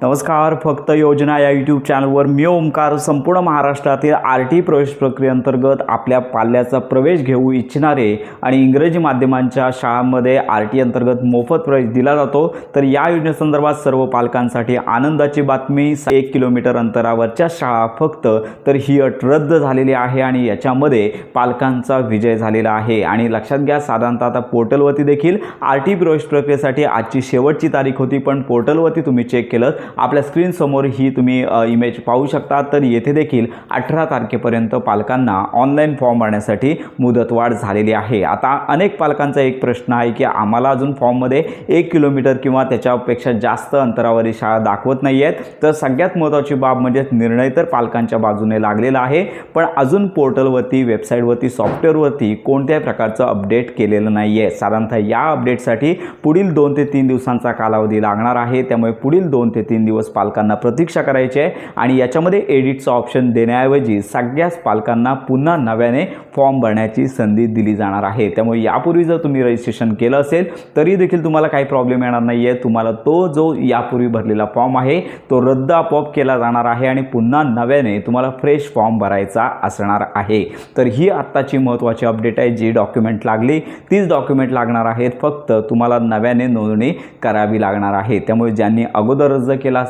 नमस्कार. फक्त योजना या यूट्यूब चॅनलवर मी ओमकार संपूर्ण महाराष्ट्रातील आर.टी प्रवेश प्रक्रियेअंतर्गत आपल्या पाल्याचा प्रवेश घेऊ इच्छिणारे आणि इंग्रजी माध्यमांच्या शाळांमध्ये आर.टी अंतर्गत मोफत प्रवेश दिला जातो. तर या योजनेसंदर्भात सर्व पालकांसाठी आनंदाची बातमी. 1 किलोमीटर अंतरावरच्या शाळा फक्त तर ही अट रद्द झालेली आहे आणि याच्यामध्ये पालकांचा विजय झालेला आहे. आणि लक्षात घ्या, साधारणतः आता पोर्टलवरती देखील आर.टी प्रवेश प्रक्रियेसाठी आजची शेवटची तारीख होती, पण पोर्टलवरती तुम्ही चेक केलं आपल्या स्क्रीन समोर ही तुम्ही इमेज पाहू शकता. तर येथे देखील 18 तारखेपर्यंत पालकांना ऑनलाईन फॉर्म भरण्यासाठी मुदतवाढ झालेली आहे. आता अनेक पालकांचा एक प्रश्न आहे की आम्हाला अजून फॉर्ममध्ये 1 किलोमीटर किंवा त्याच्यापेक्षा जास्त अंतरावरील शाळा दाखवत नाही आहेत. तर सगळ्यात महत्त्वाची बाब म्हणजे निर्णय तर पालकांच्या बाजूने लागलेला आहे, पण अजून पोर्टलवरती, वेबसाईटवरती, सॉफ्टवेअरवरती कोणत्याही प्रकारचं अपडेट केलेलं नाही आहे. साधारणतः या अपडेटसाठी पुढील 2 ते 3 दिवसांचा कालावधी लागणार आहे. त्यामुळे पुढील 2 ते 3 दिवस पालकांना प्रतीक्षा करायची आहे आणि याच्यामध्ये एडिटचं ऑप्शन देण्याऐवजी सगळ्याच पालकांना पुन्हा नव्याने फॉर्म भरण्याची संधी दिली जाणार आहे. त्यामुळे यापूर्वी जर तुम्ही रजिस्ट्रेशन केलं असेल तरी देखील तुम्हाला काही प्रॉब्लेम येणार नाही आहे. तुम्हाला तो जो यापूर्वी भरलेला फॉर्म आहे तो रद्द आपोआप केला जाणार आहे आणि पुन्हा नव्याने तुम्हाला फ्रेश फॉर्म भरायचा असणार आहे. तर ही आत्ताची महत्त्वाची अपडेट आहे. जी डॉक्युमेंट लागली तीच डॉक्युमेंट लागणार आहेत, फक्त तुम्हाला नव्याने नोंदणी करावी लागणार आहे. त्यामुळे ज्यांनी अगोदर अर्ज केला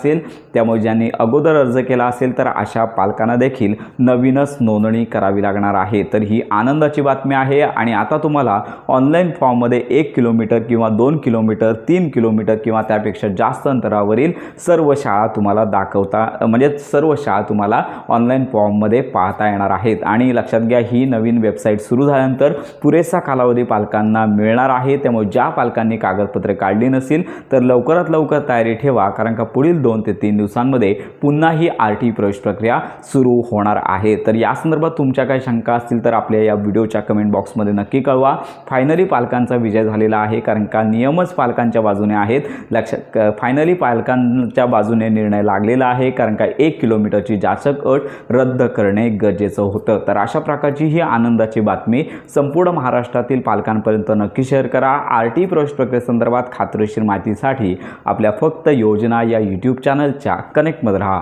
असेल तर अशा पालकांना देखील नवीनच नोंदणी करावी लागणार आहे. तर ही आनंदाची बातमी आहे. आणि आता तुम्हाला ऑनलाईन फॉर्ममध्ये 1 किलोमीटर किंवा 2 किलोमीटर, 3 किलोमीटर किंवा त्यापेक्षा जास्त अंतरावरील सर्व शाळा तुम्हाला सर्व शाळा तुम्हाला ऑनलाईन फॉर्ममध्ये पाहता येणार आहेत. आणि लक्षात घ्या, ही नवीन वेबसाईट सुरू झाल्यानंतर पुरेसा कालावधी पालकांना मिळणार आहे. त्यामुळे ज्या पालकांनी कागदपत्रे काढली नसतील तर लवकरात लवकर तयारी ठेवा, कारण का पुढील 2 ते 3 दिवसांमध्ये पुन्हा ही आर.टी प्रवेश प्रक्रिया सुरू होणार आहे. तर या संदर्भात तुमच्या काही शंका असतील तर आपल्या या व्हिडिओच्या कमेंट बॉक्समध्ये नक्की कळवा. फायनली पालकांचा विजय झालेला आहे, कारण का नियमच पालकांच्या बाजूने आहेत. फायनली पालकांच्या बाजूने निर्णय लागलेला आहे, कारण का 1 किलोमीटरची जाचक अट रद्द करणे गरजेचं होतं. तर अशा प्रकारची ही आनंदाची बातमी संपूर्ण महाराष्ट्रातील पालकांपर्यंत नक्की शेअर करा. आर.टी प्रवेश प्रक्रियेसंदर्भात खात्रीशीर माहितीसाठी आपल्या फक्त योजना या यूट्यूब चॅनलच्या कनेक्टमध्ये राहा.